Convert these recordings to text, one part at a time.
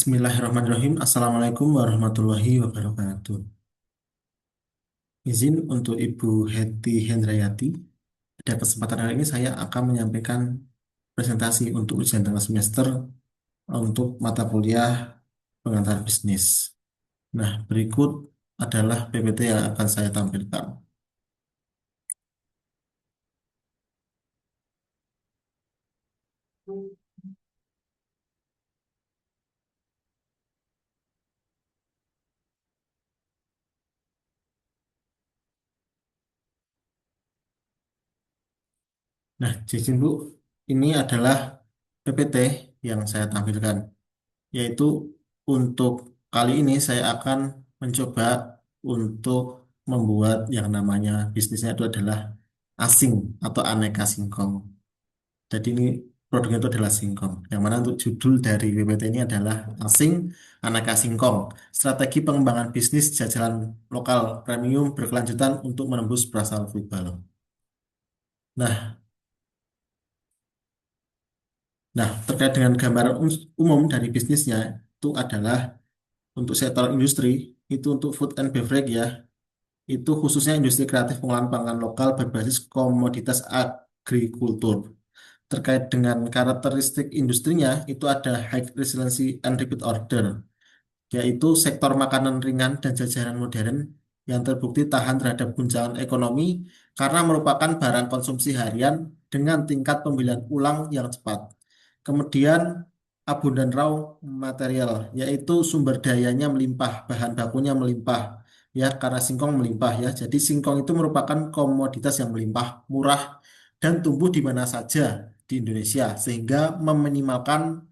Bismillahirrahmanirrahim. Assalamualaikum warahmatullahi wabarakatuh. Izin untuk Ibu Heti Hendrayati. Pada kesempatan hari ini saya akan menyampaikan presentasi untuk ujian tengah semester untuk mata kuliah pengantar bisnis. Nah, berikut adalah PPT yang akan saya tampilkan. Nah, izin Bu, ini adalah PPT yang saya tampilkan, yaitu untuk kali ini saya akan mencoba untuk membuat yang namanya bisnisnya itu adalah asing atau aneka singkong. Jadi ini produknya itu adalah singkong. Yang mana untuk judul dari PPT ini adalah asing aneka singkong. Strategi pengembangan bisnis jajalan lokal premium berkelanjutan untuk menembus pasar global. Nah, terkait dengan gambaran umum dari bisnisnya itu adalah untuk sektor industri, itu untuk food and beverage ya, itu khususnya industri kreatif pengolahan pangan lokal berbasis komoditas agrikultur. Terkait dengan karakteristik industrinya, itu ada high resiliency and repeat order, yaitu sektor makanan ringan dan jajanan modern yang terbukti tahan terhadap guncangan ekonomi karena merupakan barang konsumsi harian dengan tingkat pembelian ulang yang cepat. Kemudian abundan raw material, yaitu sumber dayanya melimpah, bahan bakunya melimpah, ya karena singkong melimpah ya. Jadi singkong itu merupakan komoditas yang melimpah, murah, dan tumbuh di mana saja di Indonesia, sehingga meminimalkan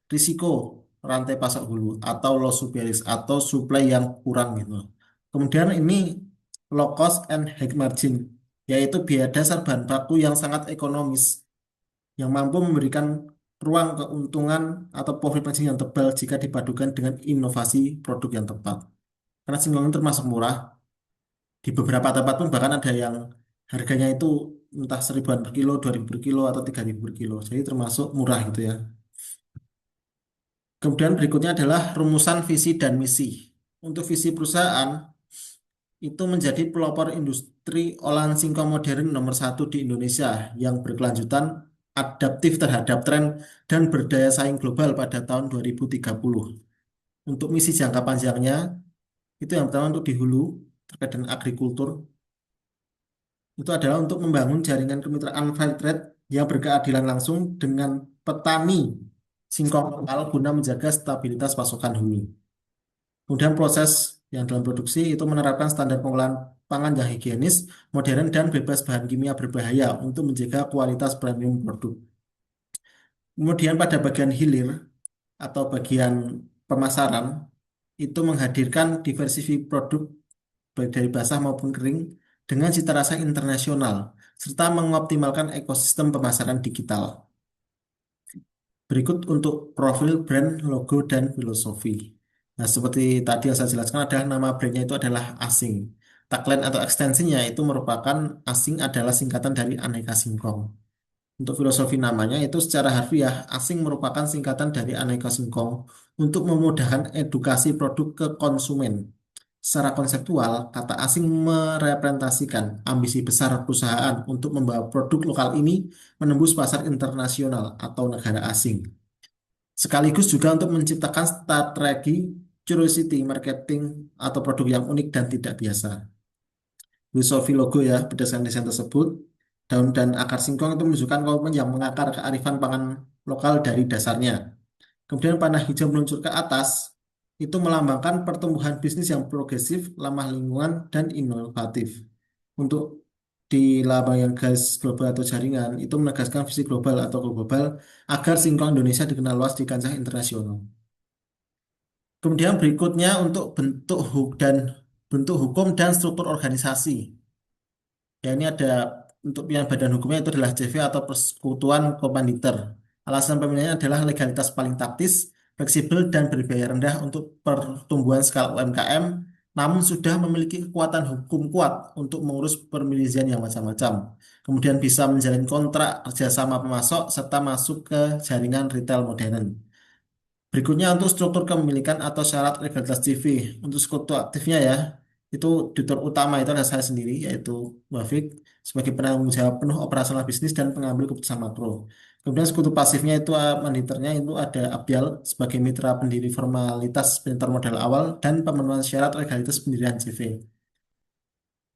risiko rantai pasok hulu atau low supply atau supply yang kurang gitu. Kemudian ini low cost and high margin, yaitu biaya dasar bahan baku yang sangat ekonomis yang mampu memberikan ruang keuntungan atau profit margin yang tebal jika dipadukan dengan inovasi produk yang tepat. Karena singkong ini termasuk murah, di beberapa tempat pun bahkan ada yang harganya itu entah 1.000-an per kilo, 2.000 per kilo, atau 3.000 per kilo. Jadi termasuk murah gitu ya. Kemudian berikutnya adalah rumusan visi dan misi. Untuk visi perusahaan, itu menjadi pelopor industri olahan singkong modern nomor satu di Indonesia yang berkelanjutan, adaptif terhadap tren, dan berdaya saing global pada tahun 2030. Untuk misi jangka panjangnya, itu yang pertama untuk di hulu, terkait dengan agrikultur, itu adalah untuk membangun jaringan kemitraan fair trade yang berkeadilan langsung dengan petani singkong lokal guna menjaga stabilitas pasokan hulu. Kemudian proses yang dalam produksi itu menerapkan standar pengolahan pangan yang higienis, modern, dan bebas bahan kimia berbahaya untuk menjaga kualitas premium produk. Kemudian pada bagian hilir atau bagian pemasaran itu menghadirkan diversifi produk baik dari basah maupun kering dengan cita rasa internasional serta mengoptimalkan ekosistem pemasaran digital. Berikut untuk profil brand, logo, dan filosofi. Nah, seperti tadi yang saya jelaskan adalah nama brandnya itu adalah asing. Tagline atau ekstensinya itu merupakan asing adalah singkatan dari aneka singkong. Untuk filosofi namanya itu secara harfiah, asing merupakan singkatan dari aneka singkong untuk memudahkan edukasi produk ke konsumen. Secara konseptual, kata asing merepresentasikan ambisi besar perusahaan untuk membawa produk lokal ini menembus pasar internasional atau negara asing. Sekaligus juga untuk menciptakan strategi curiosity marketing atau produk yang unik dan tidak biasa. Filosofi logo ya, berdasarkan desain tersebut, daun dan akar singkong itu menunjukkan komitmen yang mengakar kearifan pangan lokal dari dasarnya. Kemudian panah hijau meluncur ke atas, itu melambangkan pertumbuhan bisnis yang progresif, ramah lingkungan, dan inovatif. Untuk di lambang yang garis global atau jaringan, itu menegaskan visi global atau global agar singkong Indonesia dikenal luas di kancah internasional. Kemudian berikutnya untuk bentuk hukum dan struktur organisasi. Ya, ini ada untuk yang badan hukumnya itu adalah JV atau Persekutuan Komanditer. Alasan pemilihannya adalah legalitas paling taktis, fleksibel, dan berbiaya rendah untuk pertumbuhan skala UMKM, namun sudah memiliki kekuatan hukum kuat untuk mengurus perizinan yang macam-macam. Kemudian bisa menjalin kontrak kerjasama pemasok serta masuk ke jaringan retail modern. Berikutnya untuk struktur kepemilikan atau syarat legalitas CV. Untuk sekutu aktifnya ya, itu editor utama itu adalah saya sendiri, yaitu Wafik, sebagai penanggung jawab penuh operasional bisnis dan pengambil keputusan makro. Kemudian sekutu pasifnya itu manditernya itu ada Abial sebagai mitra pendiri formalitas penyetor modal awal dan pemenuhan syarat legalitas pendirian CV.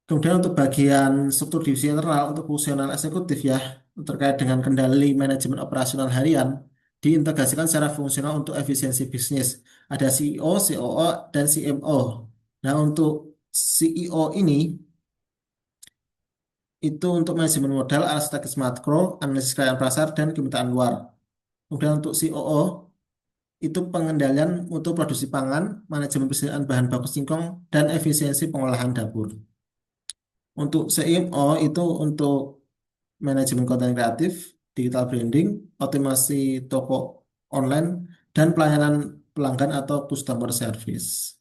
Kemudian untuk bagian struktur divisi internal untuk fungsional eksekutif ya terkait dengan kendali manajemen operasional harian diintegrasikan secara fungsional untuk efisiensi bisnis. Ada CEO, COO, dan CMO. Nah untuk CEO ini itu untuk manajemen modal, alat strategis makro, analisis keadaan pasar, dan permintaan luar. Kemudian untuk COO itu pengendalian mutu produksi pangan, manajemen persediaan bahan baku singkong, dan efisiensi pengolahan dapur. Untuk CMO itu untuk manajemen konten kreatif, digital branding, otomasi toko online, dan pelayanan pelanggan atau customer service.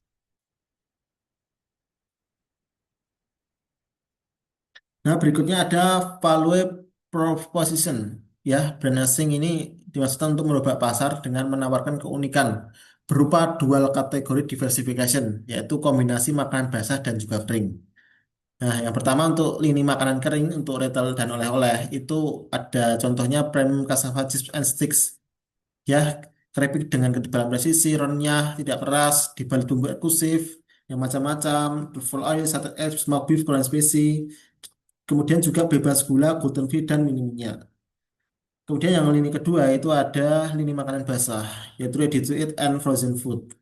Nah, berikutnya ada value proposition. Ya, brand asing ini dimaksudkan untuk merubah pasar dengan menawarkan keunikan berupa dual kategori diversification, yaitu kombinasi makanan basah dan juga kering. Nah, yang pertama untuk lini makanan kering untuk retail dan oleh-oleh itu ada contohnya Premium Cassava Chips and Sticks. Ya, keripik dengan ketebalan presisi, renyah, tidak keras, dibalik bumbu eksklusif, yang macam-macam, full oil, satay egg, smoked beef, Korean spicy, kemudian juga bebas gula, gluten free, dan minim minyak. Kemudian yang lini kedua itu ada lini makanan basah, yaitu ready to eat and frozen food.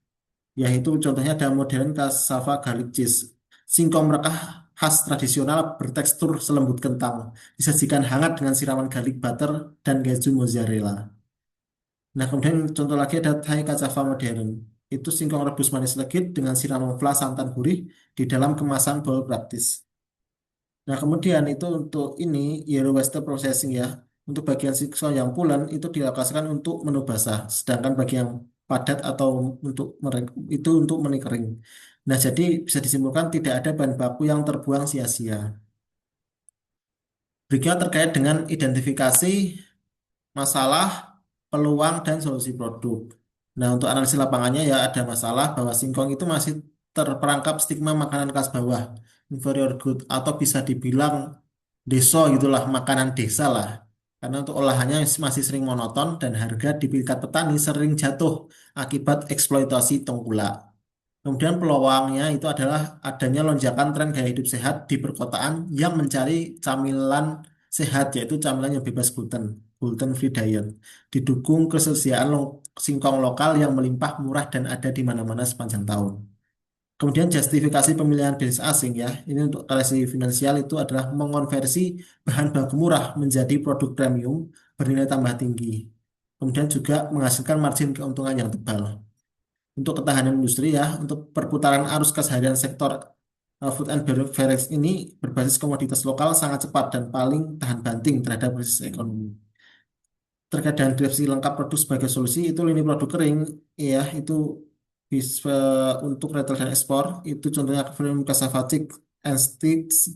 Yaitu contohnya ada modern cassava garlic cheese. Singkong merekah khas tradisional bertekstur selembut kentang, disajikan hangat dengan siraman garlic butter dan keju mozzarella. Nah, kemudian contoh lagi ada Thai cassava modern. Itu singkong rebus manis legit dengan siraman fla santan gurih di dalam kemasan bowl praktis. Nah, kemudian itu untuk ini Yellow Western Processing ya. Untuk bagian singkong yang pulen itu dialokasikan untuk menu basah, sedangkan bagi yang padat atau untuk itu untuk menu kering. Nah, jadi bisa disimpulkan tidak ada bahan baku yang terbuang sia-sia. Berikutnya terkait dengan identifikasi masalah, peluang, dan solusi produk. Nah, untuk analisis lapangannya ya ada masalah bahwa singkong itu masih terperangkap stigma makanan kelas bawah, inferior good, atau bisa dibilang deso gitulah, makanan desa lah. Karena untuk olahannya masih sering monoton dan harga di tingkat petani sering jatuh akibat eksploitasi tengkulak. Kemudian peluangnya itu adalah adanya lonjakan tren gaya hidup sehat di perkotaan yang mencari camilan sehat, yaitu camilan yang bebas gluten, gluten free diet. Didukung ketersediaan singkong lokal yang melimpah, murah, dan ada di mana-mana sepanjang tahun. Kemudian justifikasi pemilihan bisnis asing ya, ini untuk relasi finansial itu adalah mengonversi bahan baku murah menjadi produk premium bernilai tambah tinggi. Kemudian juga menghasilkan margin keuntungan yang tebal. Untuk ketahanan industri ya, untuk perputaran arus keseharian sektor food and beverage ini berbasis komoditas lokal sangat cepat dan paling tahan banting terhadap krisis ekonomi. Terkait dengan deskripsi lengkap produk sebagai solusi itu lini produk kering ya itu bisa untuk retail dan ekspor itu contohnya film cassava chick and sticks,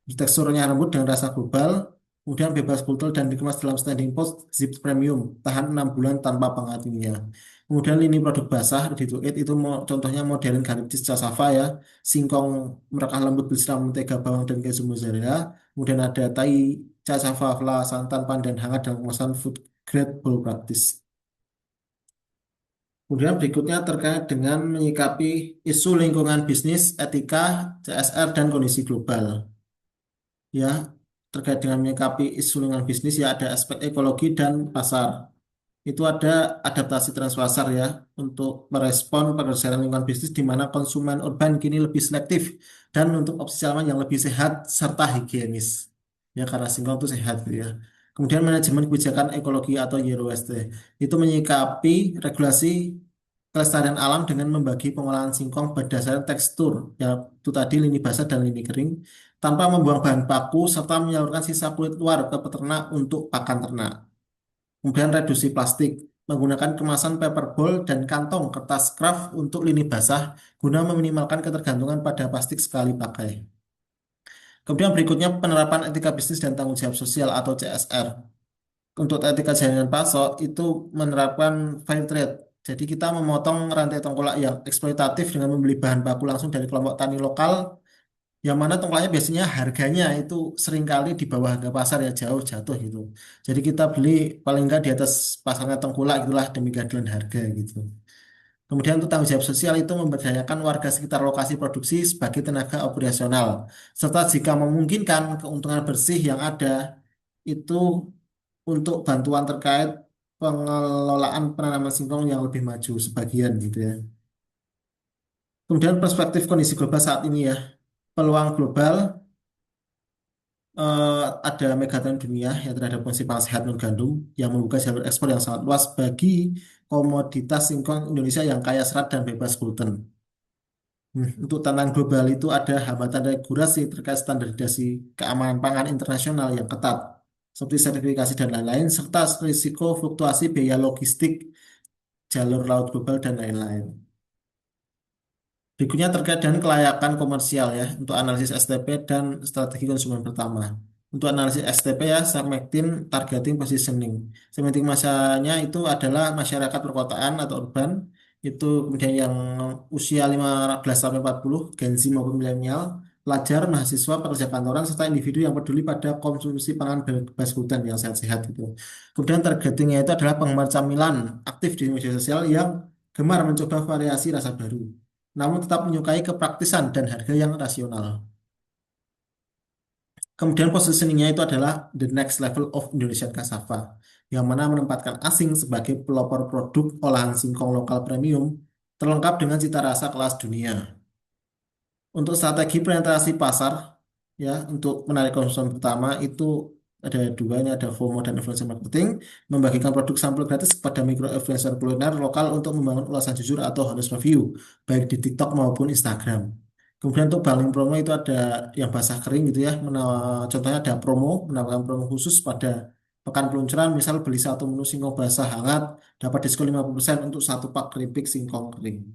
teksturnya lembut dengan rasa global, kemudian bebas kultur dan dikemas dalam standing post zip premium, tahan 6 bulan tanpa pengaruh kimia. Kemudian lini produk basah ready to eat itu contohnya modern garlic cheese cassava ya, singkong merekah lembut bersiram mentega bawang dan keju mozzarella. Kemudian ada Thai cassava fla santan pandan hangat dan kemasan food grade bowl practice. Kemudian berikutnya terkait dengan menyikapi isu lingkungan bisnis, etika, CSR, dan kondisi global. Ya, terkait dengan menyikapi isu lingkungan bisnis ya ada aspek ekologi dan pasar. Itu ada adaptasi transpasar ya untuk merespon pergeseran lingkungan bisnis di mana konsumen urban kini lebih selektif dan untuk opsi tanaman yang lebih sehat serta higienis. Ya karena singkong itu sehat gitu ya. Kemudian manajemen kebijakan ekologi atau Zero Waste itu menyikapi regulasi kelestarian alam dengan membagi pengolahan singkong berdasarkan tekstur ya itu tadi lini basah dan lini kering tanpa membuang bahan baku serta menyalurkan sisa kulit luar ke peternak untuk pakan ternak. Kemudian reduksi plastik, menggunakan kemasan paper bowl dan kantong kertas kraft untuk lini basah guna meminimalkan ketergantungan pada plastik sekali pakai. Kemudian berikutnya penerapan etika bisnis dan tanggung jawab sosial atau CSR. Untuk etika jaringan pasok itu menerapkan fair trade. Jadi kita memotong rantai tengkulak yang eksploitatif dengan membeli bahan baku langsung dari kelompok tani lokal, yang mana tengkulaknya biasanya harganya itu seringkali di bawah harga pasar ya jauh jatuh gitu. Jadi kita beli paling nggak di atas pasarnya tengkulak itulah demi keadilan harga gitu. Kemudian untuk tanggung jawab sosial itu memberdayakan warga sekitar lokasi produksi sebagai tenaga operasional, serta jika memungkinkan keuntungan bersih yang ada itu untuk bantuan terkait pengelolaan penanaman singkong yang lebih maju sebagian gitu ya. Kemudian perspektif kondisi global saat ini ya, peluang global eh, ada megatrend dunia yang terhadap kondisi pangan sehat non gandum yang membuka jalur ekspor yang sangat luas bagi komoditas singkong Indonesia yang kaya serat dan bebas gluten. Untuk tantangan global itu ada hambatan regulasi terkait standarisasi keamanan pangan internasional yang ketat, seperti sertifikasi dan lain-lain, serta risiko fluktuasi biaya logistik, jalur laut global, dan lain-lain. Berikutnya terkait dengan kelayakan komersial ya, untuk analisis STP dan strategi konsumen pertama. Untuk analisis STP ya, segmenting targeting positioning. Segmenting masanya itu adalah masyarakat perkotaan atau urban, itu kemudian yang usia 15 sampai 40, Gen Z maupun milenial, pelajar, mahasiswa, pekerja kantoran, serta individu yang peduli pada konsumsi pangan bebas gluten yang sehat-sehat itu. Kemudian targetingnya itu adalah penggemar camilan aktif di media sosial yang gemar mencoba variasi rasa baru namun tetap menyukai kepraktisan dan harga yang rasional. Kemudian positioningnya itu adalah the next level of Indonesian cassava, yang mana menempatkan asing sebagai pelopor produk olahan singkong lokal premium, terlengkap dengan cita rasa kelas dunia. Untuk strategi penetrasi pasar, ya, untuk menarik konsumen pertama itu ada dua, ini ada FOMO dan influencer marketing, membagikan produk sampel gratis kepada mikro influencer kuliner lokal untuk membangun ulasan jujur atau honest review, baik di TikTok maupun Instagram. Kemudian untuk bundling promo itu ada yang basah kering gitu ya, contohnya ada promo, menawarkan promo khusus pada pekan peluncuran, misal beli satu menu singkong basah hangat, dapat diskon 50% untuk satu pak keripik singkong kering.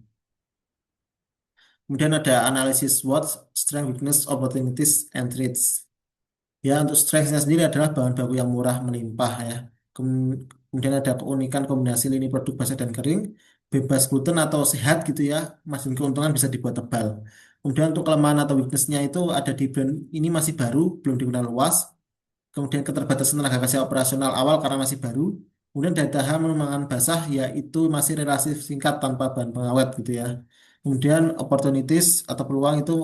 Kemudian ada analisis SWOT, Strength, Weakness, Opportunities, and Threats. Ya, untuk strength-nya sendiri adalah bahan baku yang murah melimpah ya. Kemudian ada keunikan kombinasi lini produk basah dan kering, bebas gluten atau sehat gitu ya, margin keuntungan bisa dibuat tebal. Kemudian untuk kelemahan atau weakness-nya itu ada di brand ini masih baru, belum dikenal luas, kemudian keterbatasan tenaga kerja operasional awal karena masih baru, kemudian daya tahan mengembangkan basah yaitu masih relatif singkat tanpa bahan pengawet gitu ya. Kemudian opportunities atau peluang itu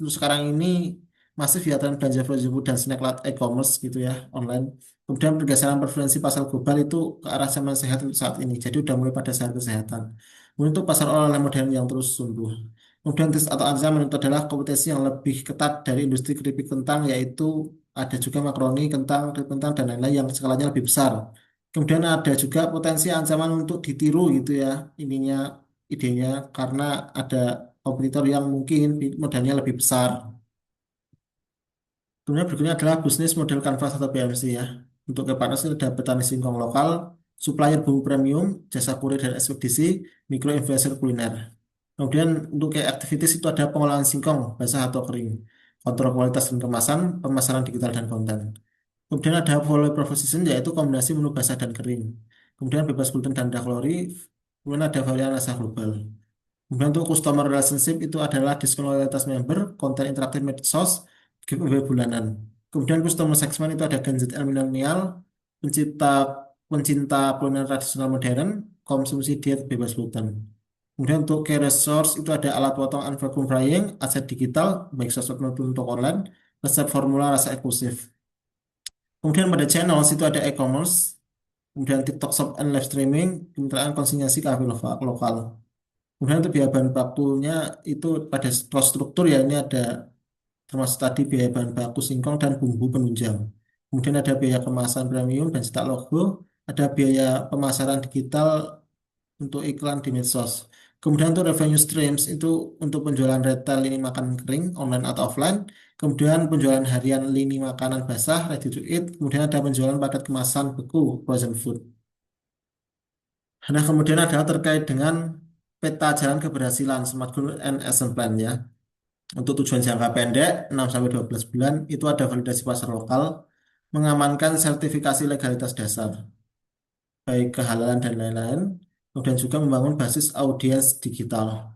sekarang ini masif ya tren belanja frozen food dan snack late e-commerce gitu ya online. Kemudian pergeseran preferensi pasar global itu ke arah zaman sehat untuk saat ini. Jadi udah mulai pada saat kesehatan. Kemudian untuk pasar olahraga modern yang terus tumbuh. Kemudian tes atau ancaman itu adalah kompetisi yang lebih ketat dari industri keripik kentang yaitu ada juga makaroni, kentang, keripik kentang dan lain-lain yang skalanya lebih besar. Kemudian ada juga potensi ancaman untuk ditiru gitu ya ininya idenya karena ada kompetitor yang mungkin modalnya lebih besar. Kemudian berikutnya adalah bisnis model kanvas atau BMC ya. Untuk ke partners ini ada petani singkong lokal, supplier bumbu premium, jasa kurir dan ekspedisi, mikro influencer kuliner. Kemudian untuk kayak activities itu ada pengolahan singkong, basah atau kering, kontrol kualitas dan kemasan, pemasaran digital dan konten. Kemudian ada value proposition yaitu kombinasi menu basah dan kering. Kemudian bebas gluten dan rendah kalori. Kemudian ada varian rasa global. Kemudian untuk customer relationship itu adalah diskon loyalitas member, konten interaktif medsos, giveaway bulanan. Kemudian customer segment itu ada Gen Z and milenial, pencinta pencinta kuliner tradisional modern, konsumsi diet bebas gluten. Kemudian untuk key resource itu ada alat potong and vacuum frying, aset digital, baik sosmed maupun untuk online, resep formula rasa eksklusif. Kemudian pada channel itu ada e-commerce, kemudian TikTok Shop and live streaming, kemitraan konsinyasi kafe lokal. Kemudian untuk biaya bahan bakunya itu pada struktur ya ini ada termasuk tadi biaya bahan baku singkong dan bumbu penunjang. Kemudian ada biaya kemasan premium dan cetak logo, ada biaya pemasaran digital untuk iklan di medsos. Kemudian untuk revenue streams itu untuk penjualan retail lini makanan kering, online atau offline. Kemudian penjualan harian lini makanan basah, ready to eat. Kemudian ada penjualan paket kemasan beku, frozen food. Nah, kemudian ada terkait dengan peta jalan keberhasilan Smart Goal and Action Plan ya. Untuk tujuan jangka pendek 6 sampai 12 bulan itu ada validasi pasar lokal, mengamankan sertifikasi legalitas dasar, baik kehalalan dan lain-lain. Kemudian juga membangun basis audiens digital.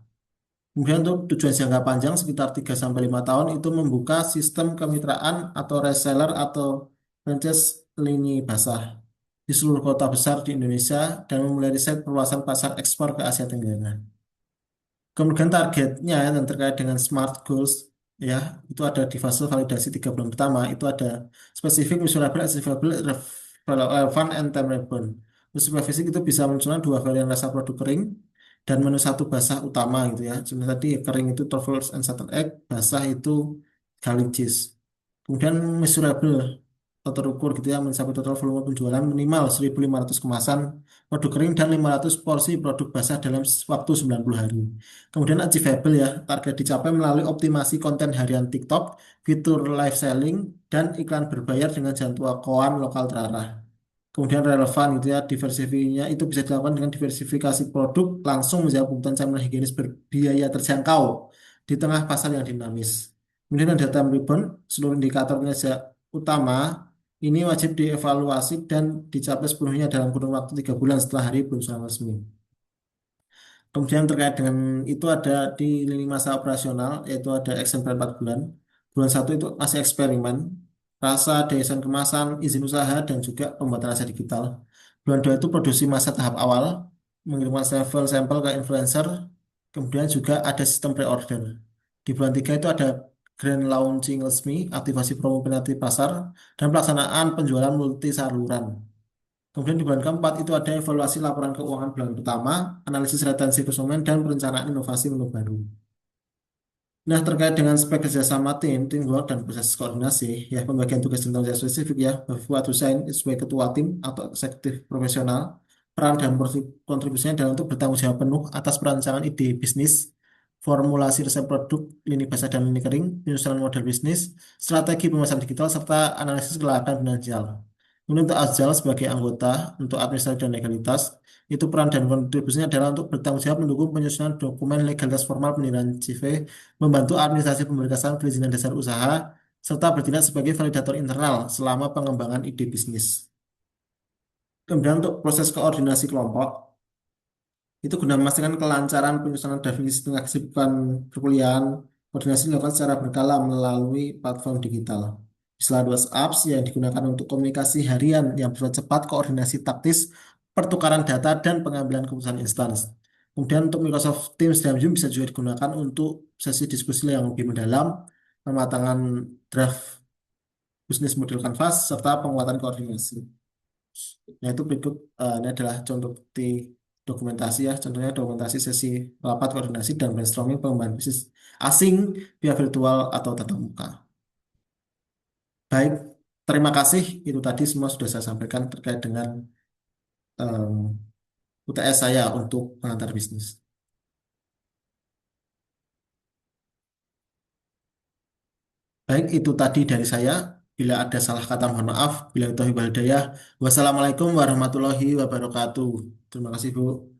Kemudian untuk tujuan jangka panjang sekitar 3 sampai 5 tahun itu membuka sistem kemitraan atau reseller atau franchise lini basah di seluruh kota besar di Indonesia dan memulai riset perluasan pasar ekspor ke Asia Tenggara. Kemudian targetnya yang terkait dengan SMART Goals ya itu ada di fase validasi 3 bulan pertama itu ada spesifik, measurable, achievable, relevant, and time-bound. Untuk spesifik itu bisa munculkan 2 varian rasa produk kering dan menu satu basah utama gitu ya. Cuma tadi kering itu truffles and salted egg, basah itu garlic cheese. Kemudian measurable atau terukur gitu ya mencapai total volume penjualan minimal 1.500 kemasan produk kering dan 500 porsi produk basah dalam waktu 90 hari. Kemudian achievable ya, target dicapai melalui optimasi konten harian TikTok, fitur live selling, dan iklan berbayar dengan jangkauan lokal terarah. Kemudian relevan gitu ya, diversifikasinya itu bisa dilakukan dengan diversifikasi produk langsung menjawab kebutuhan camilan higienis berbiaya terjangkau di tengah pasar yang dinamis. Kemudian ada time rebound, seluruh indikator kinerja utama ini wajib dievaluasi dan dicapai sepenuhnya dalam kurun waktu 3 bulan setelah hari perusahaan resmi. Kemudian terkait dengan itu ada di lini masa operasional yaitu ada exemplar 4 bulan. Bulan satu itu masih eksperimen, rasa, desain kemasan, izin usaha, dan juga pembuatan rasa digital. Bulan 2 itu produksi masa tahap awal, mengirimkan sampel ke influencer, kemudian juga ada sistem pre-order. Di bulan 3 itu ada grand launching resmi, aktivasi promo penetrasi pasar, dan pelaksanaan penjualan multi saluran. Kemudian di bulan keempat itu ada evaluasi laporan keuangan bulan pertama, analisis retensi konsumen, dan perencanaan inovasi menu baru. Nah, terkait dengan spek kerjasama tim, teamwork, dan proses koordinasi, ya pembagian tugas dan tanggung jawab spesifik ya, Bapak Hussein sebagai ketua tim atau eksekutif profesional, peran dan kontribusinya adalah untuk bertanggung jawab penuh atas perancangan ide bisnis, formulasi resep produk, lini basah dan lini kering, penyusunan model bisnis, strategi pemasaran digital, serta analisis kelayakan finansial. Kemudian untuk Azal sebagai anggota untuk administrasi dan legalitas, itu peran dan kontribusinya adalah untuk bertanggung jawab mendukung penyusunan dokumen legalitas formal penilaian CV, membantu administrasi pemberkasan perizinan dasar usaha, serta bertindak sebagai validator internal selama pengembangan ide bisnis. Kemudian untuk proses koordinasi kelompok, itu guna memastikan kelancaran penyusunan definisi tengah kesibukan perkuliahan, koordinasi dilakukan secara berkala melalui platform digital. Selain WhatsApp yang digunakan untuk komunikasi harian yang bersifat cepat, koordinasi taktis, pertukaran data, dan pengambilan keputusan instan. Kemudian untuk Microsoft Teams dan Zoom bisa juga digunakan untuk sesi diskusi yang lebih mendalam, pematangan draft bisnis model Canvas, serta penguatan koordinasi. Nah, itu berikut ini adalah contoh bukti dokumentasi ya. Contohnya dokumentasi sesi rapat koordinasi dan brainstorming pengembangan bisnis asing via virtual atau tatap muka. Baik, terima kasih. Itu tadi semua sudah saya sampaikan terkait dengan em, UTS saya untuk pengantar bisnis. Baik, itu tadi dari saya. Bila ada salah kata mohon maaf. Bila itu hidayah. Wassalamualaikum warahmatullahi wabarakatuh. Terima kasih, Bu.